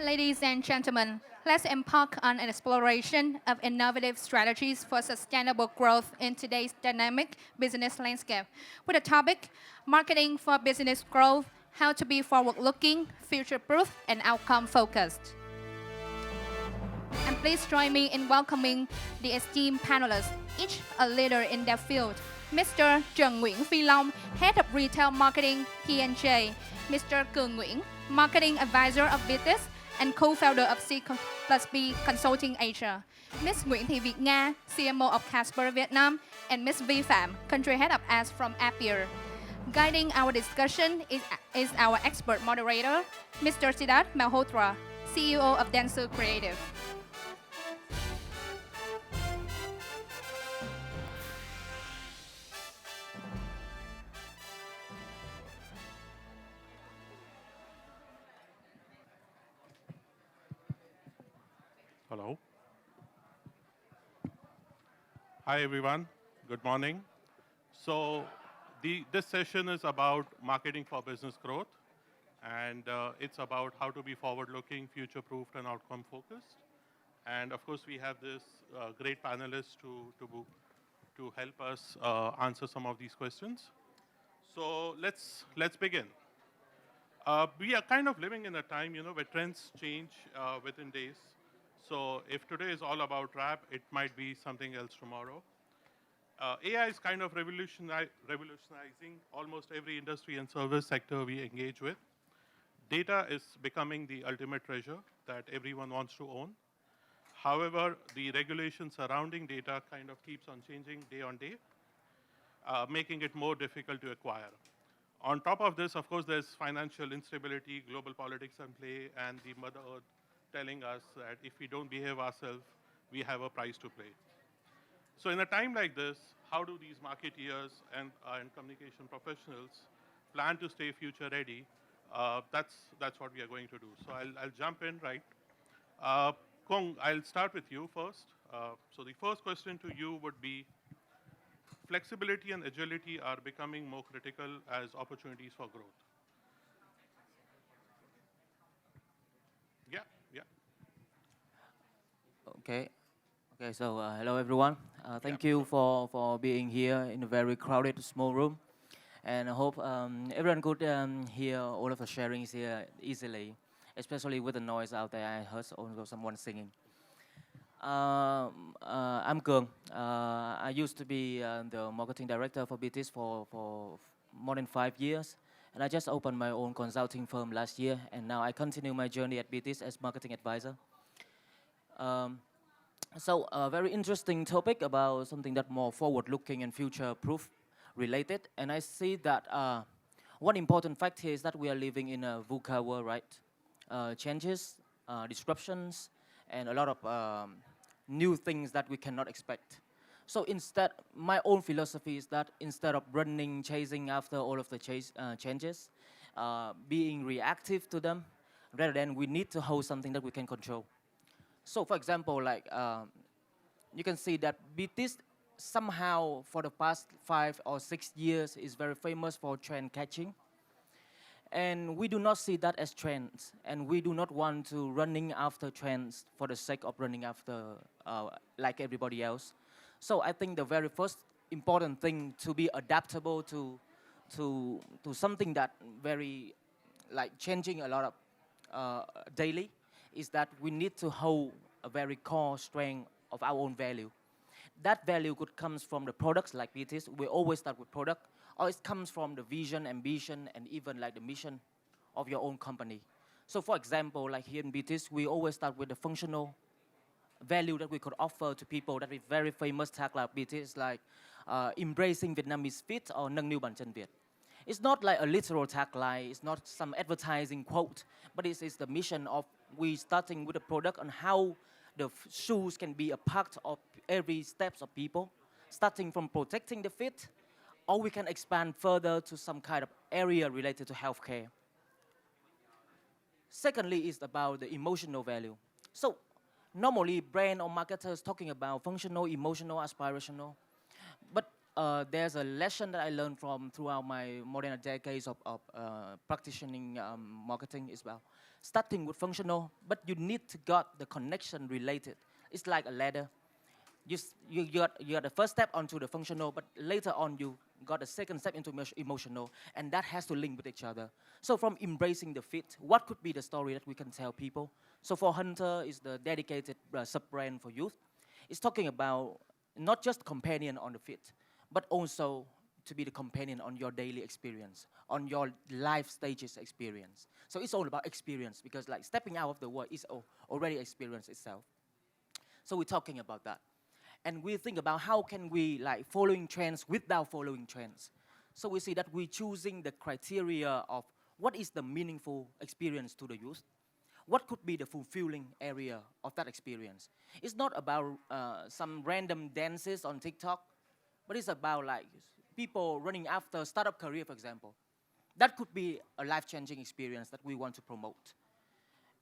Ladies and gentlemen, let's embark on an exploration of innovative strategies for sustainable growth in today's dynamic business landscape. With the topic, Marketing for Business Growth, how to be forward-looking, future-proof, and outcome-focused. And please join me in welcoming the esteemed panelists, each a leader in their field. Mr. Trần Nguyễn Phi Long, Head of Retail Marketing, P&J. Mr. Cường Nguyễn, Marketing Advisor of Vitis and co-founder of C plus B Consulting Asia. Ms. Nguyễn Thị Việt Nga, CMO of Casper Vietnam, and Ms. Vi Phạm, Country Head of Ads from Appier. Guiding our discussion is our expert moderator, Mr. Siddharth Malhotra, CEO of Dancer Creative. Hello. Hi, everyone. Good morning. So this session is about marketing for business growth, and it's about how to be forward-looking, future-proofed, and outcome-focused. And of course, we have this great panelists to help us answer some of these questions. So let's begin. We are kind of living in a time, where trends change within days. So if today is all about rap, it might be something else tomorrow. AI is kind of revolutionizing almost every industry and service sector we engage with. Data is becoming the ultimate treasure that everyone wants to own. However, the regulation surrounding data kind of keeps on changing day on day, making it more difficult to acquire. On top of this, of course, there's financial instability, global politics in play, and the Mother Earth telling us that if we don't behave ourselves, we have a price to pay. So in a time like this, how do these marketeers and communication professionals plan to stay future ready? That's what we are going to do. So I'll jump in, right? Kong, I'll start with you first. So the first question to you would be, flexibility and agility are becoming more critical as opportunities for growth. Yeah. Okay. So hello everyone. Thank you for being here in a very crowded small room, and I hope everyone could hear all of the sharings here easily, especially with the noise out there. I heard also someone singing. I'm Cường. I used to be the marketing director for BTS for more than 5 years, and I just opened my own consulting firm last year, and now I continue my journey at BTS as marketing advisor. So a very interesting topic about something that more forward-looking and future-proof related, and I see that one important fact here is that we are living in a VUCA world, right? Changes, disruptions, and a lot of new things that we cannot expect. So instead, my own philosophy is that instead of chasing after all of the changes, being reactive to them, rather than we need to hold something that we can control. So for example, like you can see that BTS somehow for the past 5 or 6 years is very famous for trend catching. And we do not see that as trends, and we do not want to running after trends for the sake of running after like everybody else. So I think the very first important thing to be adaptable to something that very like changing a lot of daily is that we need to hold a very core strength of our own value. That value could comes from the products like BTS. We always start with product, or it comes from the vision, ambition, and even like the mission of your own company. So for example, like here in BTS, we always start with the functional value that we could offer to people. That is very famous tag like BTS, like embracing Vietnamese fit or nâng niu bản chân Việt. It's not like a literal tagline, it's not some advertising quote, but it is the mission of we starting with a product on how the shoes can be a part of every steps of people, starting from protecting the fit, or we can expand further to some kind of area related to healthcare. Secondly is about the emotional value. So normally brand or marketers talking about functional, emotional, aspirational, but there's a lesson that I learned from throughout my more than a decades of practicing marketing is about starting with functional, but you need to got the connection related. It's like a ladder. You got the first step onto the functional, but later on you got the second step into emotional, and that has to link with each other. So from embracing the fit, what could be the story that we can tell people? So for Hunter is the dedicated sub-brand for youth. It's talking about not just companion on the fit, but also to be the companion on your daily experience, on your life stages experience. So it's all about experience because like stepping out of the world is already experience itself. So we're talking about that. And we think about how can we like following trends without following trends. So we see that we're choosing the criteria of what is the meaningful experience to the youth. What could be the fulfilling area of that experience? It's not about some random dances on TikTok, but it's about like people running after startup career, for example. That could be a life-changing experience that we want to promote.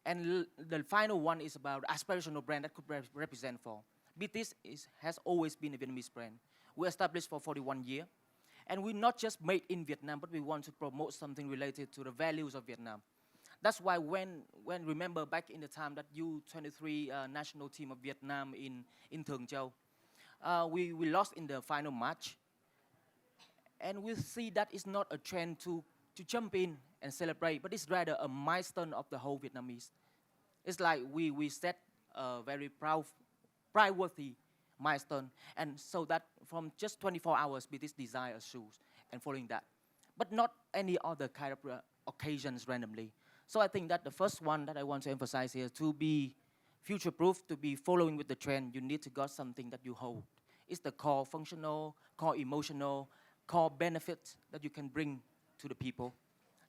And the final one is about aspirational brand that could represent for. BTS has always been a Vietnamese brand. We established for 41 years. And we not just made in Vietnam, but we want to promote something related to the values of Vietnam. That's why when remember back in the time that U23 national team of Vietnam in Thường Châu, we lost in the final match. And we see that it's not a trend to jump in and celebrate, but it's rather a milestone of the whole Vietnamese. It's like we set a very pride-worthy milestone, and so that from just 24 hours, BTS design shoes and following that, but not any other kind of occasions randomly. So I think that the first one that I want to emphasize here, to be future-proof, to be following with the trend, you need to got something that you hold. It's the core functional, core emotional, core benefits that you can bring to the people.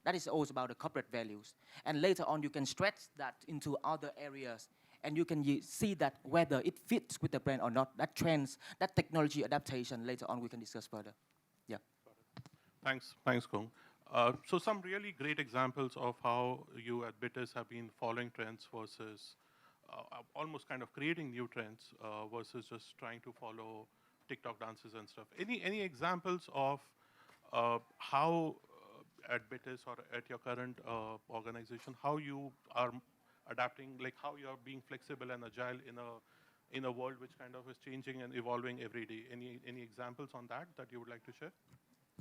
That is also about the corporate values. And later on, you can stretch that into other areas, and you can see that whether it fits with the brand or not, that trends, that technology adaptation, later on we can discuss further. Yeah. Thanks, Kung. So some really great examples of how you at BITIS have been following trends versus almost kind of creating new trends versus just trying to follow TikTok dances and stuff. Any examples of how at BITIS or at your current organization, how you are adapting, like how you are being flexible and agile in a world which kind of is changing and evolving every day? Any examples on that you would like to share?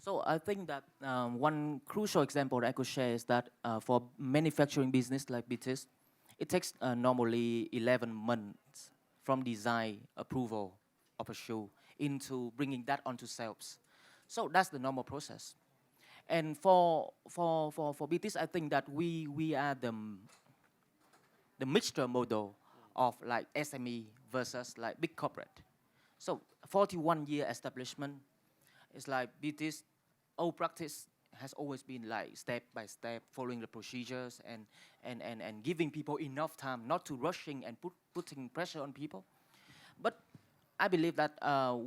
So I think that one crucial example that I could share is that for manufacturing business like BTS, it takes normally 11 months from design approval of a shoe into bringing that onto shelves. So that's the normal process. And for BTS, I think that we are the mixture model of like SME versus like big corporate. So 41-year establishment is like BTS. Our practice has always been like step by step, following the procedures and giving people enough time, not to rushing and putting pressure on people. But I believe that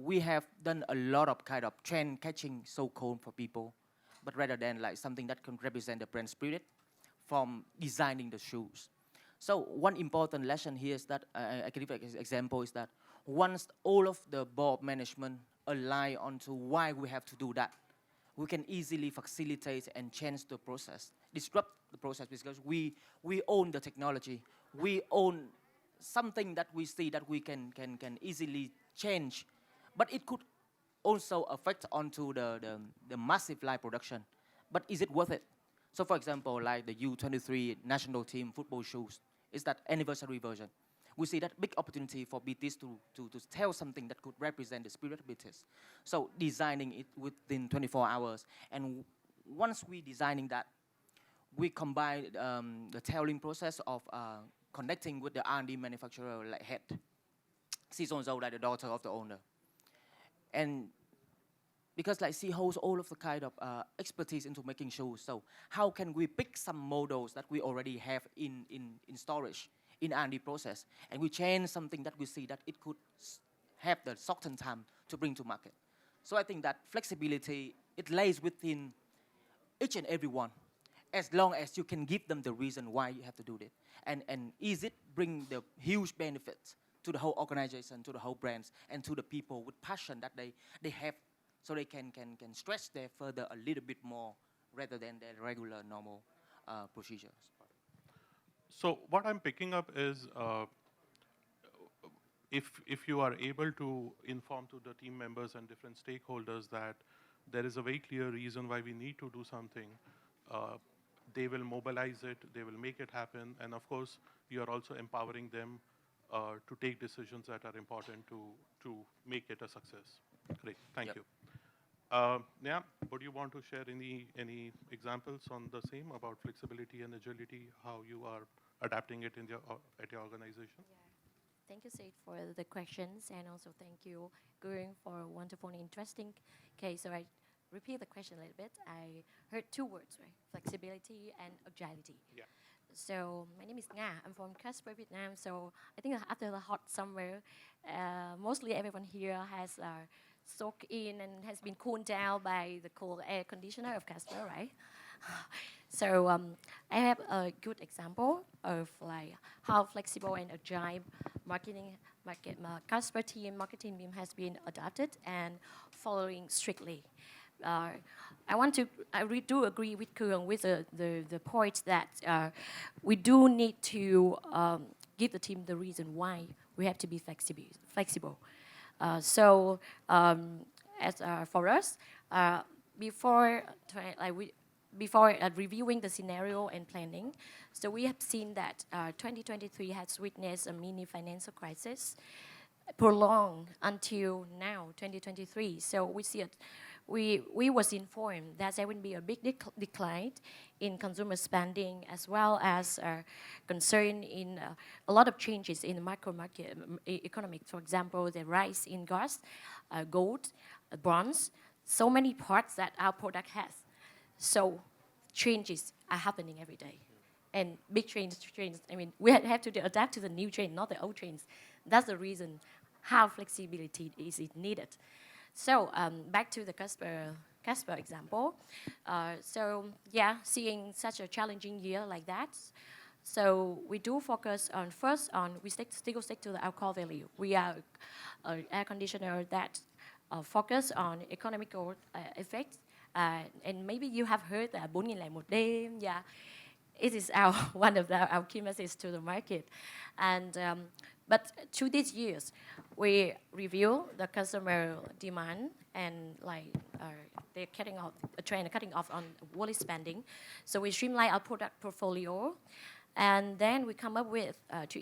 we have done a lot of kind of trend catching so-called for people, but rather than like something that can represent the brand spirit from designing the shoes. So one important lesson here is that, I can give an example, is that once all of the board management align onto why we have to do that, we can easily facilitate and change the process, disrupt the process, because we own the technology. We own something that we see that we can easily change, but it could also affect onto the massive live production. But is it worth it? So for example, like the U23 national team football shoes, is that anniversary version. We see that big opportunity for BTS to tell something that could represent the spirit of BTS. So designing it within 24 hours. And once we designing that, we combine the tailoring process of connecting with the R&D manufacturer like head. She's also like the daughter of the owner. And because like she holds all of the kind of expertise into making shoes, so how can we pick some models that we already have in storage, in R&D process, and we change something that we see that it could have the certain time to bring to market. So I think that flexibility, it lays within each and every one, as long as you can give them the reason why you have to do it. And is it bring the huge benefits to the whole organization, to the whole brands, and to the people with passion that they have so they can stretch their further a little bit more rather than their regular normal procedures. So what I'm picking up is if you are able to inform to the team members and different stakeholders that there is a very clear reason why we need to do something, they will mobilize it, they will make it happen, and of course, you are also empowering them to take decisions that are important to make it a success. Great, thank Yep. you. Yeah, would you want to share any examples on the same about flexibility and agility, how you are adapting it in at your organization? Thank you, Sid, for the questions, and also thank you, Gurung, for a wonderful and interesting case. So I repeat the question a little bit. I heard two words, right? Flexibility and agility. Yeah. So my name is Nga. I'm from Casper, Vietnam. So I think that after the hot summer, mostly everyone here has soaked in and has been cooled down by the cool air conditioner of Casper, right? So I have a good example of like how flexible and agile Casper team marketing team has been adapted and following strictly. I do agree with Kurong with the point that we do need to give the team the reason why we have to be flexible. So as for us, before reviewing the scenario and planning, so we have seen that 2023 has witnessed a mini financial crisis prolonged until now, 2023. So we see it. We was informed that there will be a big decline in consumer spending, as well as concern in a lot of changes in the macro market economic. For example, the rise in gas, gold, bronze, so many parts that our product has. So changes are happening every day. And big changes, I mean, we have to adapt to the new trend, not the old trends. That's the reason how flexibility is needed. So back to the Casper example. So yeah, seeing such a challenging year like that, so we do focus on we still stick to our core value. We are an air conditioner that focus on economical effects. And maybe you have heard that 4.000 lại một đêm. Yeah, it is one of our key messages to the market. And but through these years, we review the customer demand and like they're cutting off on wallet spending. So we streamline our product portfolio, and then we come up with to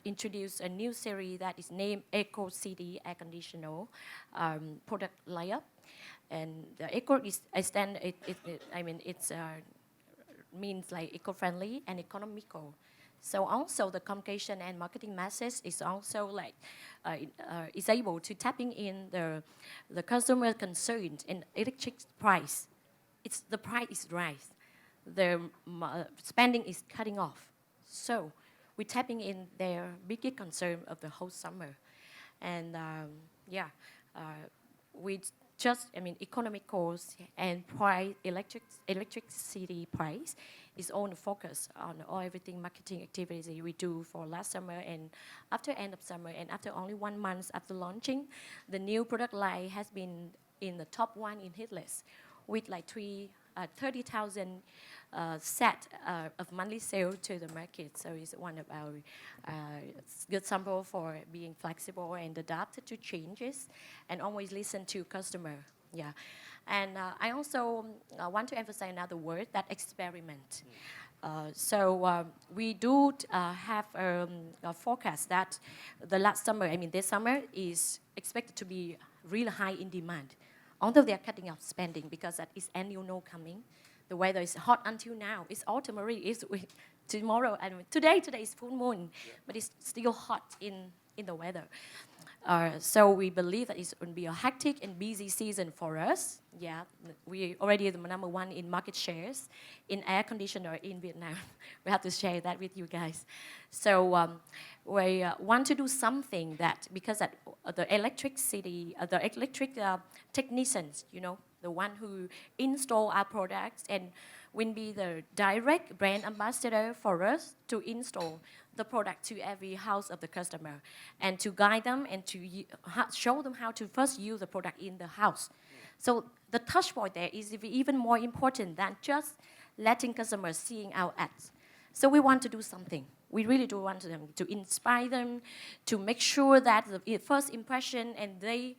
introduce a new series that is named Eco City Air Conditioner product lineup. And the eco is it's means like eco-friendly and economical. So also the communication and marketing message is also like is able to tapping in the customer concerns in electric price. The price is rise, the spending is cutting off. So we're tapping in their biggest concern of the whole summer, and we economic cost and price, electricity price is on the focus on everything marketing activities we do for last summer and after end of summer, and after only 1 month after launching, the new product line has been in the top one in hit list with like 30,000 set of monthly sale to the market. So it's one of our good sample for being flexible and adapted to changes and always listen to customer. Yeah, and I also want to emphasize another word, that experiment. So we do have a forecast that this summer is expected to be really high in demand. Although they are cutting off spending because that is annual no coming. The weather is hot until now. It's autumn already. It's tomorrow and today is full moon, but it's still hot in the weather. So we believe that it's going to be a hectic and busy season for us. Yeah, we already the number one in market shares in air conditioner in Vietnam. We have to share that with you guys. So we want to do something that, because that the electric technicians, the one who install our products and will be the direct brand ambassador for us to install the product to every house of the customer and to guide them and to show them how to first use the product in the house. So the touch point there is even more important than just letting customers seeing our ads. So we want to do something. We really do want them to inspire them, to make sure that the first impression and they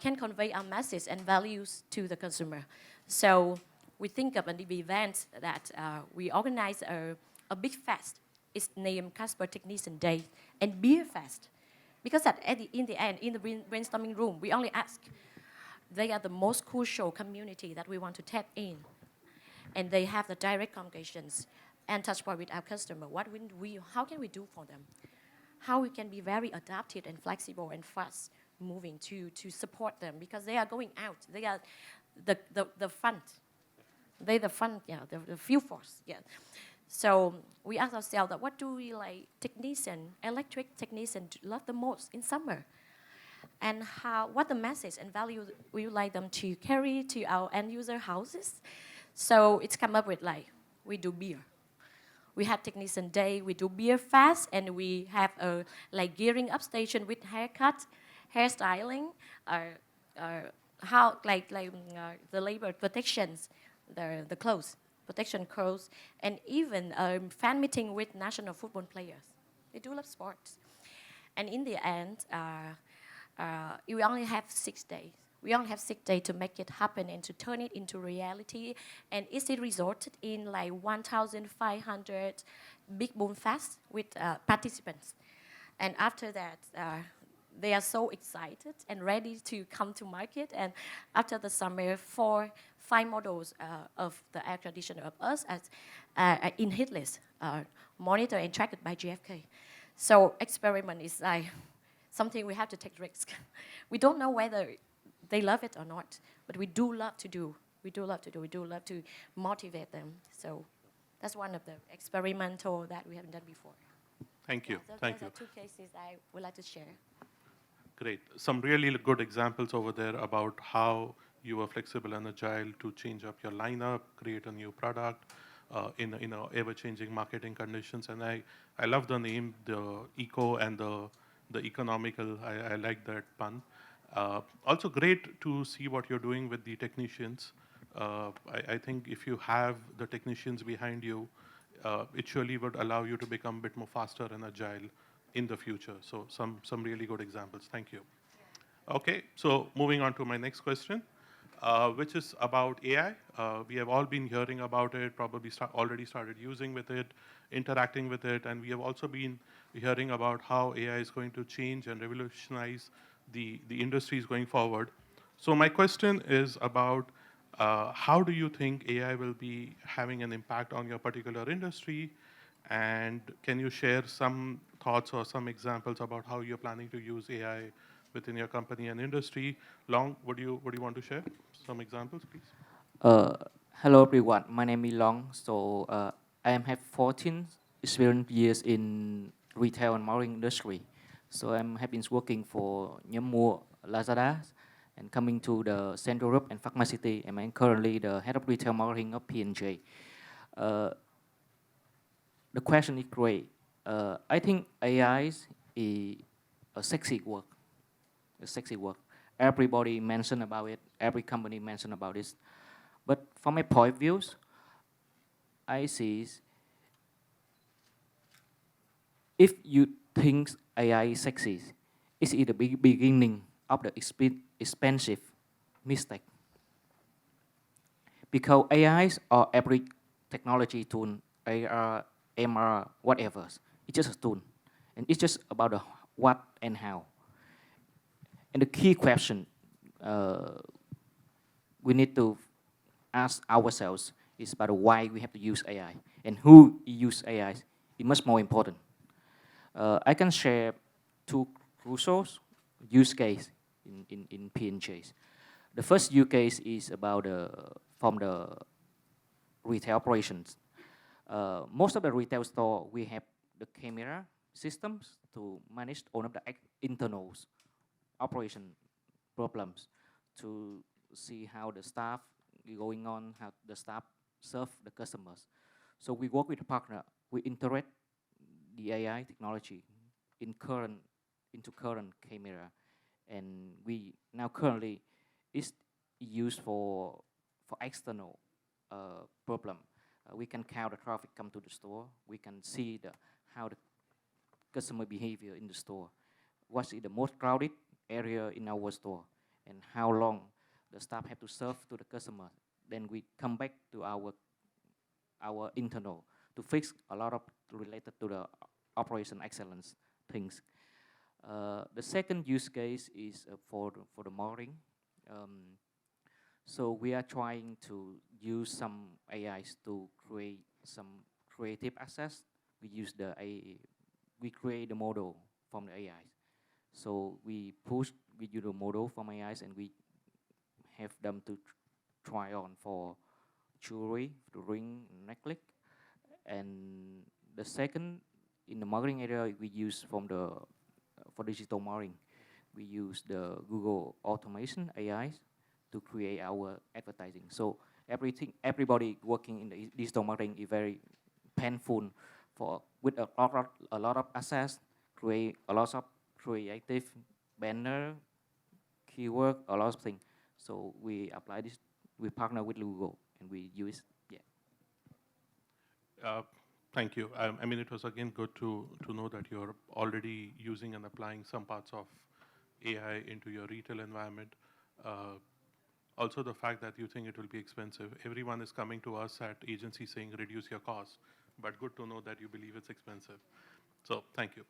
can convey our message and values to the consumer. So we think of an event that we organize a big fest. It's named Casper Technician Day and Beer Fest. Because in the end, in the brainstorming room, we only ask, they are the most crucial community that we want to tap in. And they have the direct communications and touch point with our customer. How can we do for them? How we can be very adaptive and flexible and fast moving to support them, because they are going out. They are the front. They're the front, yeah, the field force, yeah. So we ask ourselves that what do we like electric technician love the most in summer? And what the message and value we would like them to carry to our end user houses. So it's come up with we do beer. We have technician day, we do beer fast, and we have a gearing up station with haircut, hairstyling, the labor protections, the clothes, protection clothes, and even fan meeting with national football players. They do love sports. And in the end, we only have 6 days. We only have 6 days to make it happen and to turn it into reality. And it resulted in 1,500 big boom fest with participants. And after that, they are so excited and ready to come to market. And after the summer, 5 models of the air conditioner of us as in hit list, monitored and tracked by GfK. So experiment is something we have to take risk. We don't know whether they love it or not, but we do love to do. We do love to motivate them. So that's one of the experimental that we haven't done before. Thank you. Thank you. Those are 2 cases I would like to share. Great. Some really good examples over there about how you were flexible and agile to change up your lineup, create a new product in ever-changing marketing conditions. And I love the name, the eco and the economical. I like that pun. Also great to see what you're doing with the technicians. I think if you have the technicians behind you, it surely would allow you to become a bit more faster and agile in the future. So some really good examples. Thank you. Okay, so moving on to my next question, which is about AI. We have all been hearing about it, probably already started using with it, interacting with it, and we have also been hearing about how AI is going to change and revolutionize the industries going forward. So my question is about how do you think AI will be having an impact on your particular industry? And can you share some thoughts or some examples about how you're planning to use AI within your company and industry? Long, would you want to share some examples, please? Hello everyone, my name is Long. So I have 14 experience years in retail and marketing industry. So I have been working for nhóm mua Lazada and coming to the Central Group and Pharmacity, and I'm currently the head of retail marketing of P&J. The question is great. I think AI is a sexy word. A sexy word. Everybody mentioned about it. Every company mentioned about this. But from my point of view, I see if you think AI is sexy, it's the beginning of the expensive mistake. Because AIs or every technology tool, AR, MR, whatever, it's just a tool. And it's just about the what and how. And the key question we need to ask ourselves is about why we have to use AI and who use AI is much more important. I can share 2 crucial use cases in P&Js. The first use case is about from the retail operations. Most of the retail store, we have the camera systems to manage all of the internal operation problems, to see how the staff is going on, how the staff serve the customers. So we work with a partner. We integrate the AI technology into current camera, and we now currently is used for external problem. We can count the traffic come to the store. We can see how the customer behavior in the store. What's the most crowded area in our store, and how long the staff have to serve to the customer. Then we come back to our internal to fix a lot of related to the operation excellence things. The second use case is for the marketing. So we are trying to use some AIs to create some creative access. We create the model from the AIs. So we use the model from AIs, and we have them to try on for jewelry, the ring, necklace. And the second, in the marketing area, we use for digital marketing, we use the Google automation AIs to create our advertising. So everybody working in the digital marketing is very painful with a lot of access, create a lot of creative banner, keyword, a lot of things. So we apply this, we partner with Google, and we use, yeah. Thank you. I mean, it was again good to know that you're already using and applying some parts of AI into your retail environment. Also, the fact that you think it will be expensive. Everyone is coming to us at agency saying reduce your cost, but good to know that you believe it's expensive. So thank you.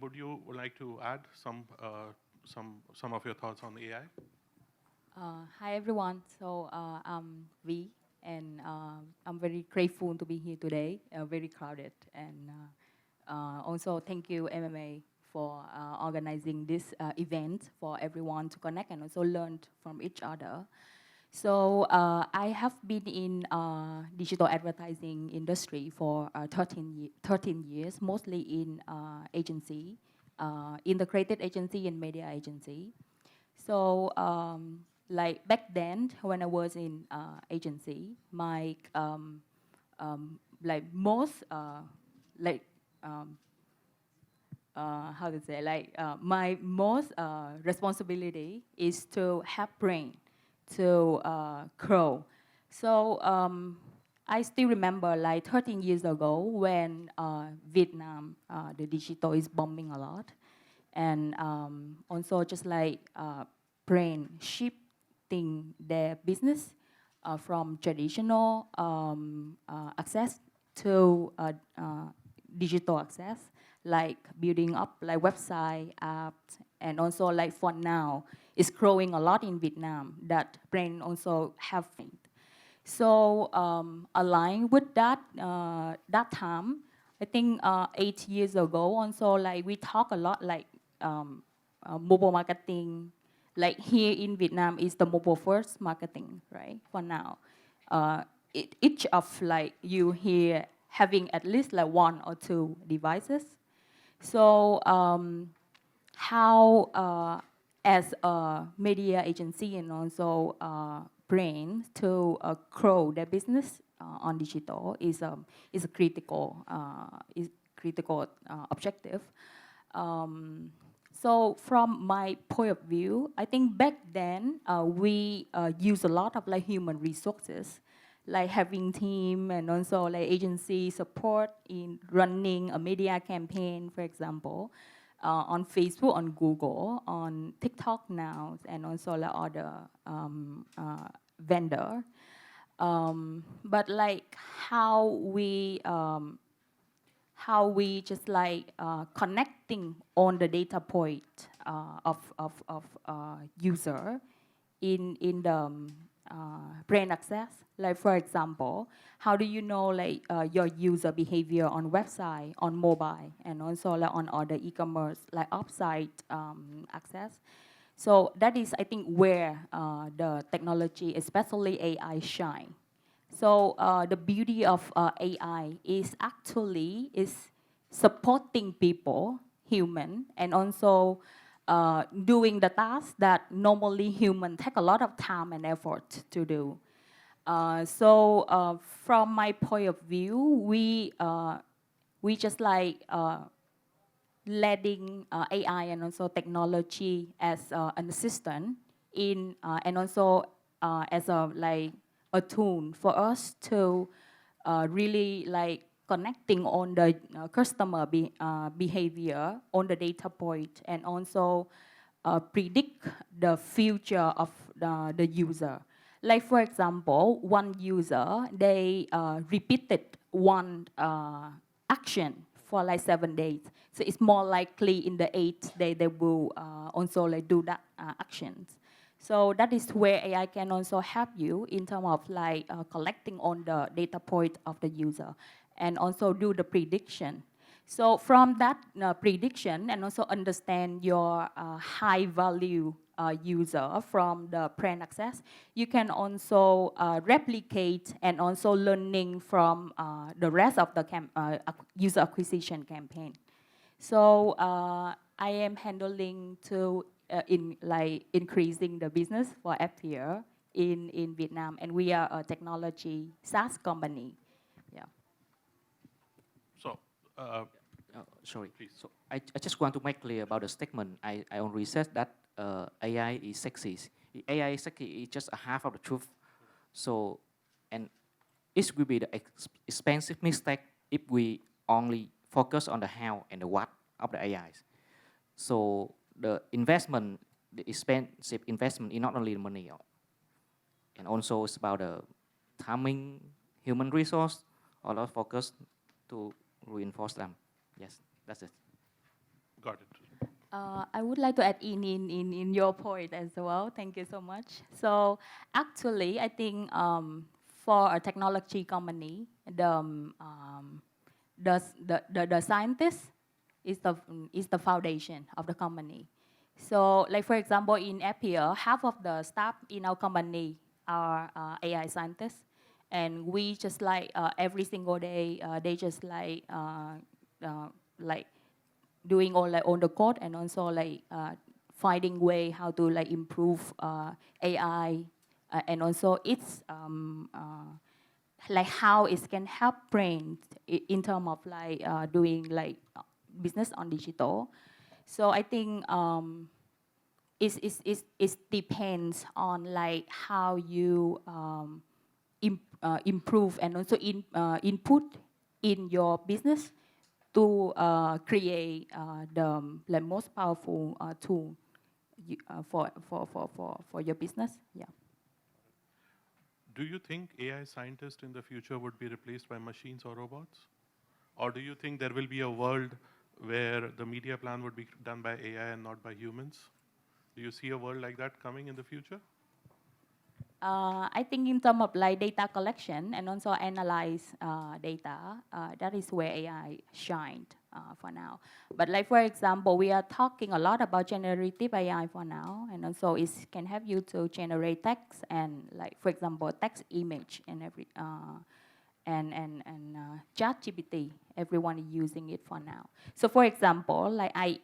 Would you like to add some of your thoughts on AI? Hi everyone. So I'm V, and I'm very grateful to be here today. Very crowded, and also thank you MMA for organizing this event for everyone to connect and also learn from each other. So I have been in digital advertising industry for 13 years, mostly in agency, integrated agency and media agency. So like back then, when I was in agency, my like most how to say, like my most responsibility is to help brain to grow. So I still remember like 13 years ago when Vietnam, the digital is booming a lot. And also just like brain shifting their business from traditional access to digital access, like building up like website, apps, and also like for now, it's growing a lot in Vietnam that brain also have. So aligned with that, that time, I think 8 years ago also, like we talk a lot like mobile marketing, like here in Vietnam is the mobile first marketing, right, for now. Each of like you here having at least like 1 or 2 devices. So how as a media agency and also brain to grow their business on digital is a critical objective. So from my point of view, I think back then we use a lot of like human resources, like having team and also like agency support in running a media campaign, for example, on Facebook, on Google, on TikTok now, and also like other vendor. But like how we just like connecting on the data point of user in the brain access. Like for example, how do you know like your user behavior on website, on mobile, and also like on other e-commerce like offsite access? So that is, I think, where the technology, especially AI, shine. So the beauty of AI is actually is supporting people, human, and also doing the tasks that normally human take a lot of time and effort to do. So from my point of view, we just like letting AI and also technology as an assistant in and also as a tool for us to really connecting on the customer behavior on the data point and also predict the future of the user. Like for example, one user, they repeated one action for like 7 days. So it's more likely in the 8th day they will also do that actions. So that is where AI can also help you in terms of collecting on the data point of the user and also do the prediction. So from that prediction and also understand your high value user from the brand access, you can also replicate and also learning from the rest of the user acquisition campaign. So I am handling to increasing the business for FTR in Vietnam, and we are a technology SaaS company. Yeah. So, Sorry. please. So I just want to make clear about the statement. I already said that AI is sexy. AI is sexy is just a half of the truth. So, and it will be the expensive mistake if we only focus on the how and the what of the AIs. So the investment, the expensive investment is not only the money, and also it's about the timing, human resource, all of focus to reinforce them. Yes, that's it. Got it. I would like to add in your point as well. Thank you so much. So actually, I think for a technology company, the scientist is the foundation of the company. So like for example, in Appier, half of the staff in our company are AI scientists. And we just every single day, they just doing all on the code and also finding way how to improve AI and also it's how it can help brains in terms of doing business on digital. So I think it depends on how you improve and also input in your business to create the most powerful tool for your business. Yeah. Do you think AI scientists in the future would be replaced by machines or robots? Or do you think there will be a world where the media plan would be done by AI and not by humans? Do you see a world like that coming in the future? I think in terms of data collection and also analyze data, that is where AI shined for now. But for example, we are talking a lot about generative AI for now, and also it can help you to generate text and for example, text, image, and ChatGPT. Everyone is using it for now. So for example, I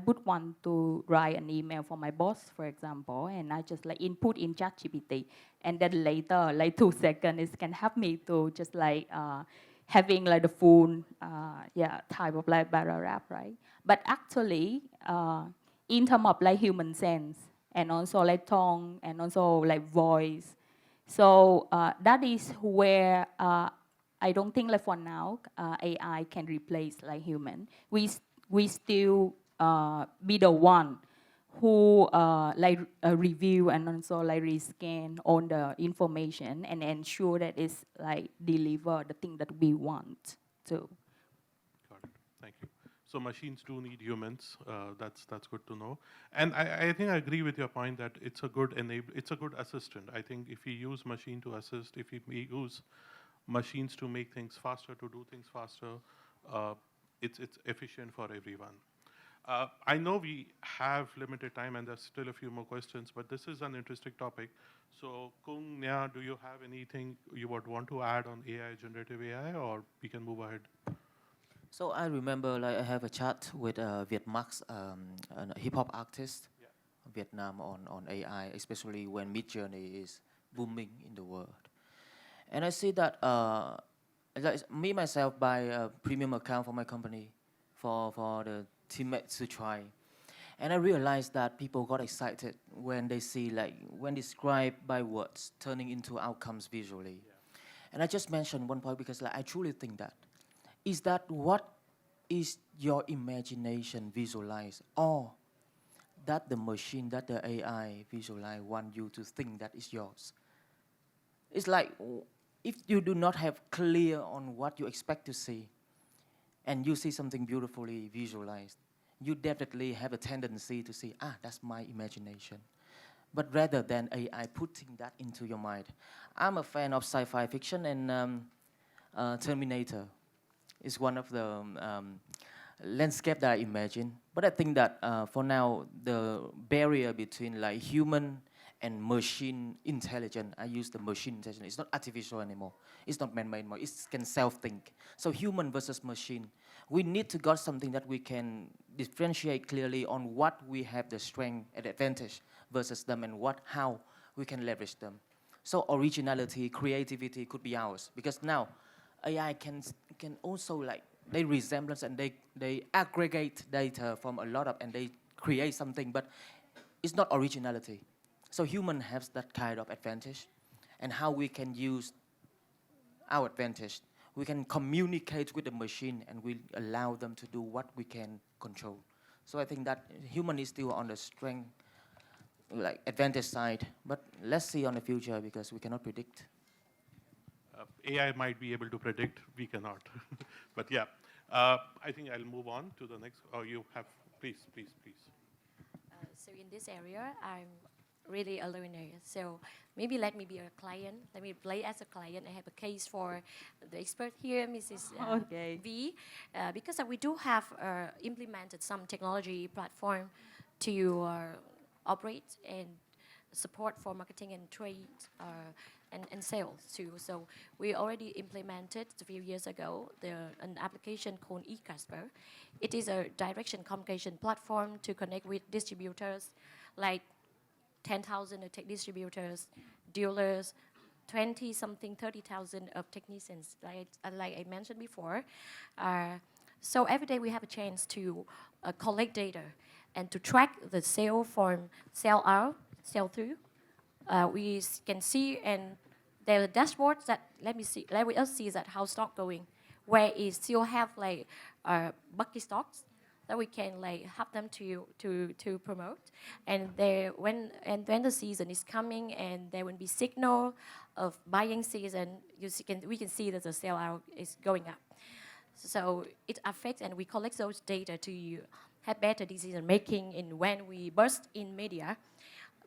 would want to write an email for my boss, for example, and I just input in ChatGPT, and then later, 2 seconds, it can help me to just having the full type of paragraph, right? But actually, in terms of human sense and also tone and also voice. So that is where I don't think for now AI can replace human. We still be the one who review and also rescan on the information and ensure that it's deliver the thing that we want to. Got it. Thank you. So machines do need humans. That's good to know. And I think I agree with your point that it's a good it's a good assistant. I think if we use machine to assist, if we use machines to make things faster, to do things faster, it's efficient for everyone. I know we have limited time and there's still a few more questions, but this is an interesting topic. So Kung, Nya, do you have anything you would want to add on AI, generative AI, or we can move ahead? So I remember I have a chat with Vietmax, a hip hop artist, Vietnam on AI, especially when Midjourney is booming in the world. And I see that me myself buy a premium account for my company for the teammates to try. And I realized that people got excited when they see, like, when described by words turning into outcomes visually. And I just mentioned one point because, like, I truly think that is that what is your imagination visualize, or that the machine, that the AI visualize want you to think that is yours. It's like if you do not have clear on what you expect to see, and you see something beautifully visualized, you definitely have a tendency to see, that's my imagination. But rather than AI putting that into your mind, I'm a fan of sci-fi fiction, and Terminator is one of the landscape that I imagine. But I think that for now, the barrier between like human and machine intelligence, I use the machine intelligence, it's not artificial anymore. It's not man-made anymore, it can self-think. So human versus machine, we need to got something that we can differentiate clearly on what we have the strength and advantage versus them, and how we can leverage them. So originality, creativity could be ours, because now AI can also, like, they resemblance, and they aggregate data from a lot of, and they create something, but it's not originality. So human has that kind of advantage, and how we can use our advantage. We can communicate with the machine, and we allow them to do what we can control. So I think that human is still on the strength, like advantage side, but let's see on the future, because we cannot predict. AI might be able to predict, we cannot. But yeah, I think I'll move on to the next. Oh, you have, please. So in this area, I'm really a learner. So maybe let me be a client. Let me play as a client. I have a case for the expert here, Mrs. Okay. V, because we do have implemented some technology platform to operate and support for marketing and trade and sales too. So we already implemented a few years ago an application called eCasper. It is a direction communication platform to connect with distributors, like 10,000 tech distributors, dealers, 20 something, 30,000 of technicians, like I mentioned before. So every day we have a chance to collect data and to track the sale from sell out, sell through. We can see, and there are dashboards that let us see that how stock going, where it still have like bucket stocks that we can like have them to promote, and when the season is coming and there will be signal of buying season, we can see that the sell out is going up. So it affects, and we collect those data to have better decision making in when we burst in media.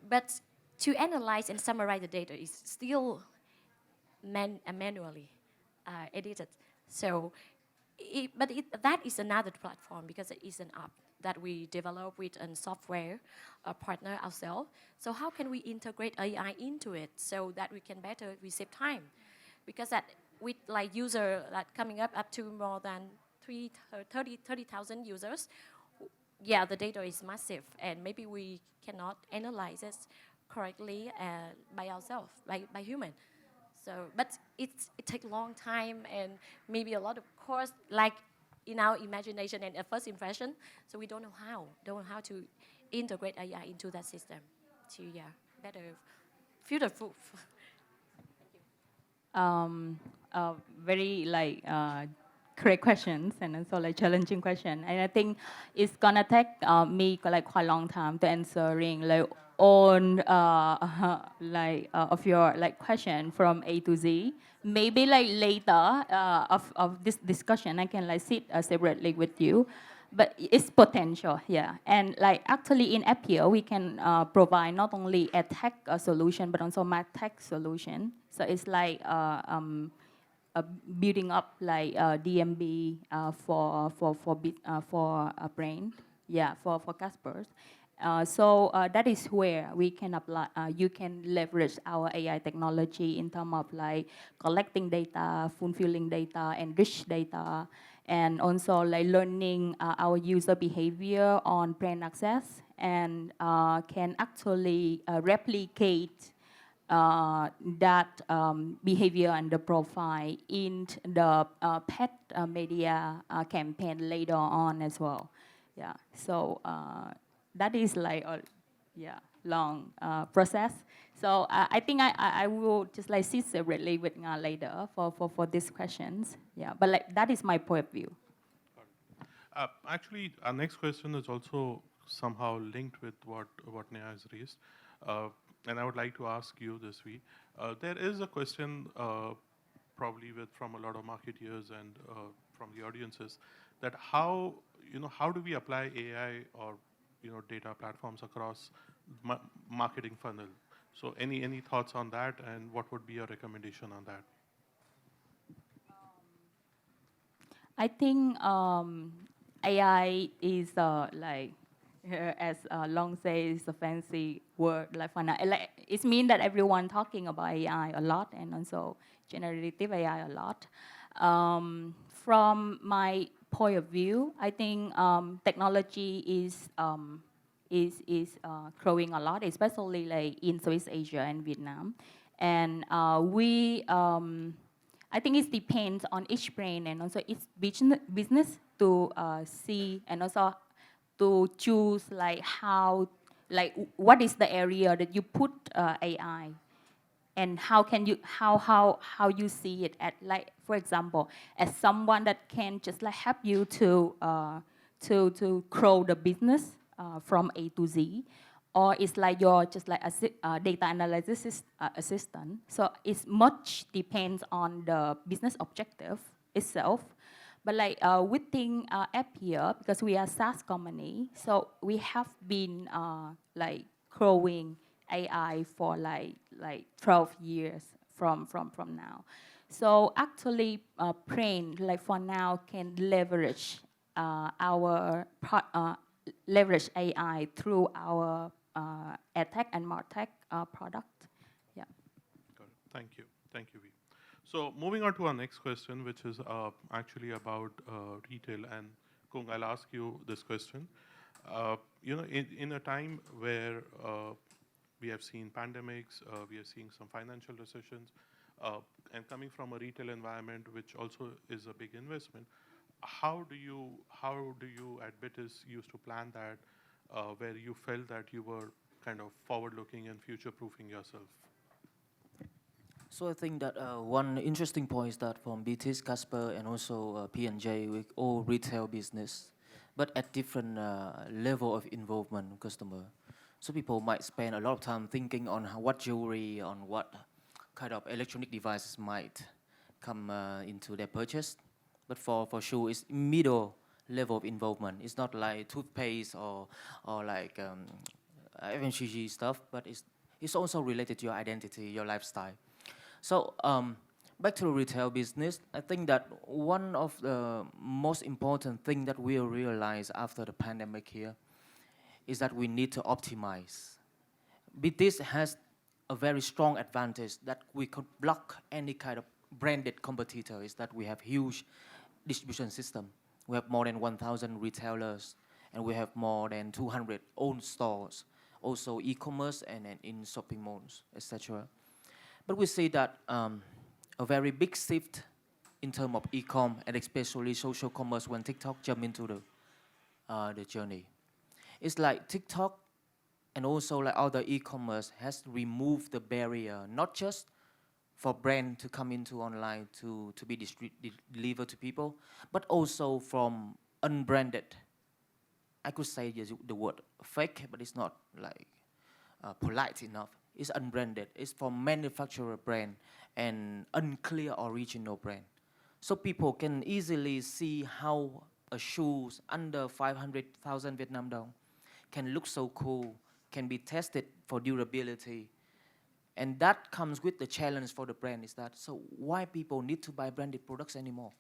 But to analyze and summarize the data is still manually edited. So, that is another platform, because it is an app that we develop with a software partner ourselves. So how can we integrate AI into it so that we can better save time? Because that with like user that coming up to more than 30,000 users, yeah, the data is massive, and maybe we cannot analyze it correctly by ourselves, by human. So, but it takes a long time, and maybe a lot of course, like in our imagination and a first impression. So we don't know how to integrate AI into that system to better future proof. Very like great questions, and also like challenging question. And I think it's gonna take me like quite a long time to answering like on of your like question from A to Z. Maybe like later of this discussion, I can like sit separately with you. But it's potential, yeah. And like actually in Appier, we can provide not only a tech solution, but also my tech solution. So it's like building up like DMB for a brain, yeah, for Caspers. So that is where we can apply. You can leverage our AI technology in terms of like collecting data, fulfilling data, enrich data, and also like learning our user behavior on brand access, and can actually replicate that behavior and the profile in the pet media campaign later on as well. Yeah. So that is like a long process. So I think I will just like sit separately with Nga later for these questions. Yeah, but like that is my point of view. Actually, our next question is also somehow linked with what Neha has raised. And I would like to ask you this week. There is a question probably from a lot of marketeers and from the audiences that how do we apply AI or data platforms across marketing funnel? So any thoughts on that, and what would be your recommendation on that? I think AI is like as Long says, a fancy word like for now. Like, it means that everyone talking about AI a lot and also generative AI a lot. From my point of view, I think technology is growing a lot, especially like in Southeast Asia and Vietnam, and I think it depends on each brand and also each business to see and also to choose like what is the area that you put AI and how can you how you see it at, like, for example, as someone that can just like help you to grow the business from A to Z, or it's like you're just like a data analysis assistant. So it's much depends on the business objective itself. But like within app here, because we are SaaS company, so we have been like growing AI for like 12 years from now. So actually, Brain like for now can leverage leverage AI through our AdTech and MarTech product. Yeah. Got it. Thank you, V. So moving on to our next question, which is actually about retail. And Kung, I'll ask you this question. In a time where we have seen pandemics, we are seeing some financial recessions, and coming from a retail environment, which also is a big investment, how do you at BITIS used to plan that, where you felt that you were kind of forward-looking and future-proofing yourself? So I think that one interesting point is that from BTS, Casper, and also P&J, we all retail business, but at different level of involvement of customer. So people might spend a lot of time thinking on what jewelry, on what kind of electronic devices might come into their purchase. But for sure, it's middle level of involvement. It's not like toothpaste or like FMCG stuff, but it's also related to your identity, your lifestyle. So back to the retail business, I think that one of the most important thing that we realize after the pandemic here is that we need to optimize. BTS has a very strong advantage that we could block any kind of branded competitor, is that we have huge distribution system. We have more than 1,000 retailers, and we have more than 200 own stores, also e-commerce and in shopping malls, etc. But we see that a very big shift in terms of e-com and especially social commerce when TikTok jumped into the journey. It's like TikTok and also like other e-commerce has removed the barrier, not just for brand to come into online to be delivered to people, but also from unbranded. I could say the word fake, but it's not like polite enough. It's unbranded. It's from manufacturer brand and unclear original brand. So people can easily see how a shoes under 500,000 Vietnam dong can look so cool, can be tested for durability. And that comes with the challenge for the brand, is that, so why people need to buy branded products anymore?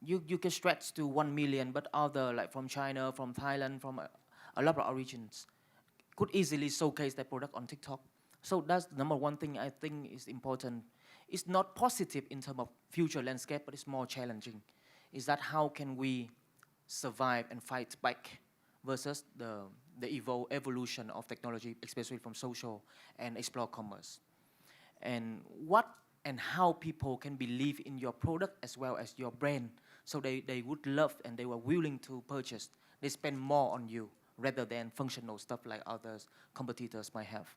You can stretch to 1 million, but other like from China, from Thailand, from a lot of origins could easily showcase their product on TikTok. So that's the number one thing I think is important. It's not positive in terms of future landscape, but it's more challenging. Is that how can we survive and fight back versus the evolution of technology, especially from social and explore commerce. And what and how people can believe in your product as well as your brand, so they would love and they were willing to purchase. They spend more on you rather than functional stuff like others competitors might have.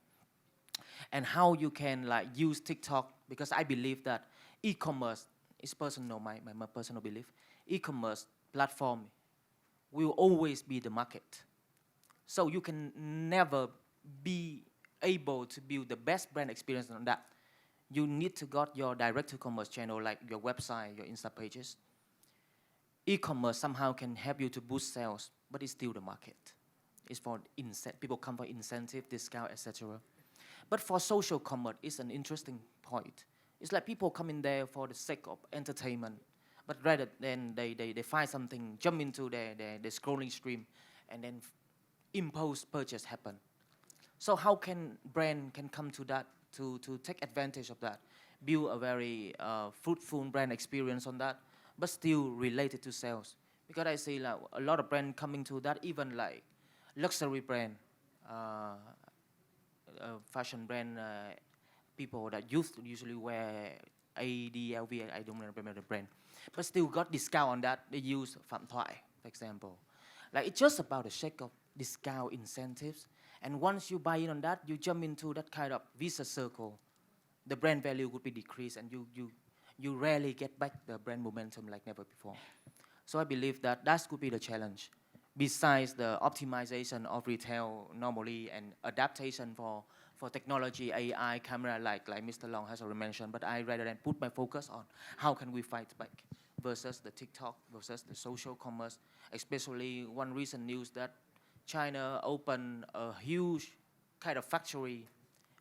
And how you can like use TikTok, because I believe that e-commerce is personal, my personal belief. E-commerce platform will always be the market. So you can never be able to build the best brand experience on that. You need to got your direct-to-commerce channel like your website, your Insta pages. E-commerce somehow can help you to boost sales, but it's still the market. It's for people come for incentive, discount, etc. But for social commerce, it's an interesting point. It's like people come in there for the sake of entertainment, but rather than they find something, jump into their scrolling stream, and then impulse purchase happen. So how can brand can come to that to take advantage of that, build a very fruitful brand experience on that, but still related to sales? Because I see like a lot of brand coming to that, even like luxury brand, fashion brand, people that used to usually wear ADLV, I don't remember the brand, but still got discount on that. They use Phạm Thoại, for example. Like it's just about a shake of discount incentives. And once you buy in on that, you jump into that kind of vicious circle. The brand value would be decreased, and you rarely get back the brand momentum like never before. So I believe that could be the challenge. Besides the optimization of retail normally and adaptation for technology, AI, camera, like Mr. Long has already mentioned, but I rather than put my focus on how can we fight back versus the TikTok, versus the social commerce, especially one recent news that China opened a huge kind of factory,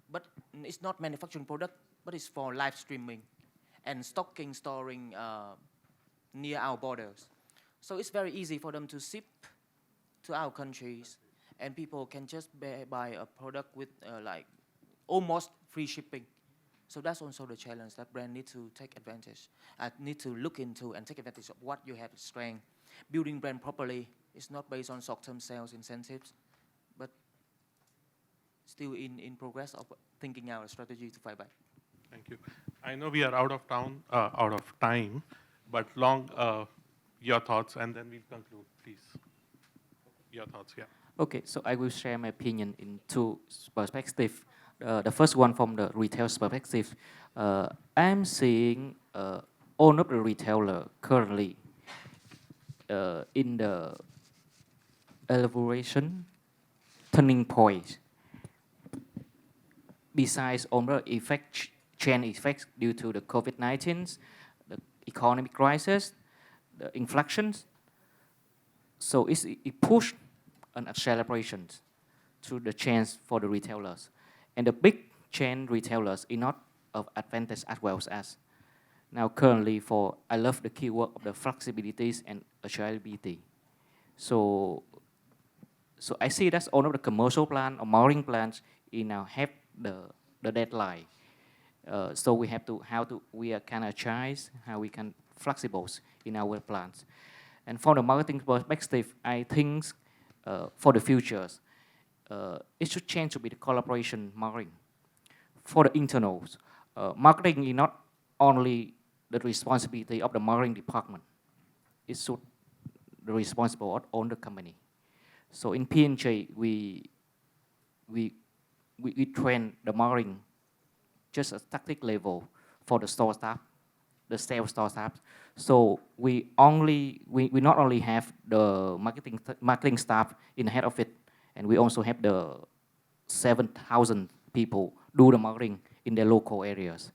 but it's not manufacturing product, but it's for live streaming and storing near our borders. So it's very easy for them to ship to our countries, and people can just buy a product with like almost free shipping. So that's also the challenge that brand need to take advantage. Need to look into and take advantage of what you have strength. Building brand properly is not based on short-term sales incentives, but still in progress of thinking out a strategy to fight back. Thank you. I know we are out of time, but Long, your thoughts, and then we'll conclude, please. Your thoughts, yeah. Okay, so I will share my opinion in two perspectives. The first one from the retail perspective. I'm seeing all of the retailer currently in the elaboration turning point. Besides all the chain effects due to the COVID-19, the economic crisis, the inflections, so it pushed an acceleration to the chains for the retailers. And the big chain retailers are not of advantage as well as. Now currently I love the keyword of the flexibilities and agility. So I see that's all of the commercial plan or marketing plans now have the deadline. So we have to, we are kind of agile, how we can flexibles in our plans. And for the marketing perspective, I think for the futures, it should change to be the collaboration marketing. For the internals, marketing is not only the responsibility of the marketing department. It should be responsible of all the company. So in P&J, we train the marketing just a tactic level for the store staff, the sales store staff. So we not only have the marketing staff in the head of it, and we also have the 7,000 people do the marketing in their local areas.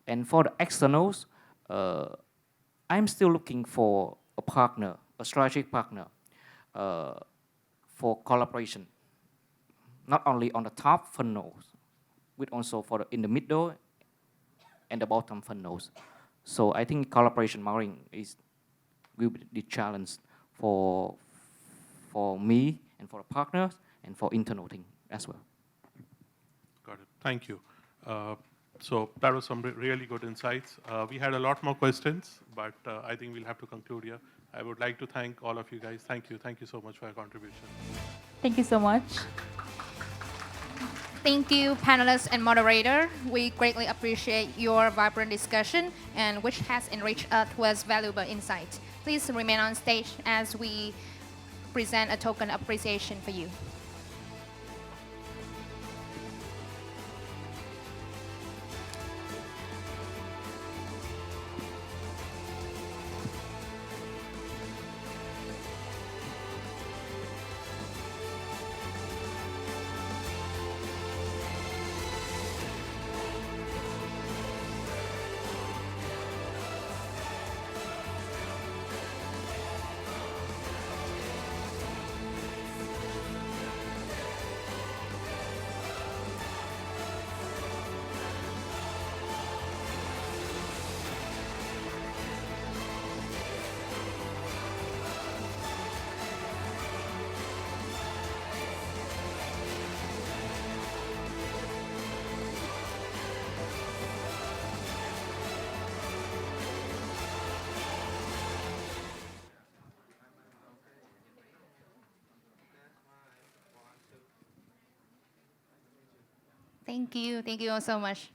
And for the externals, I'm still looking for a partner, a strategic partner for collaboration, not only on the top funnels, but also in the middle and the bottom funnels. So I think collaboration marketing will be the challenge for me and for the partners and for internal team as well. Got it. Thank you. So that was some really good insights. We had a lot more questions, but I think we'll have to conclude here. I would like to thank all of you guys. Thank you. Thank you so much for your contribution. Thank you so much. Thank you, panelists and moderator. We greatly appreciate your vibrant discussion, and which has enriched us with valuable insight. Please remain on stage as we present a token appreciation for you. Thank you all so much.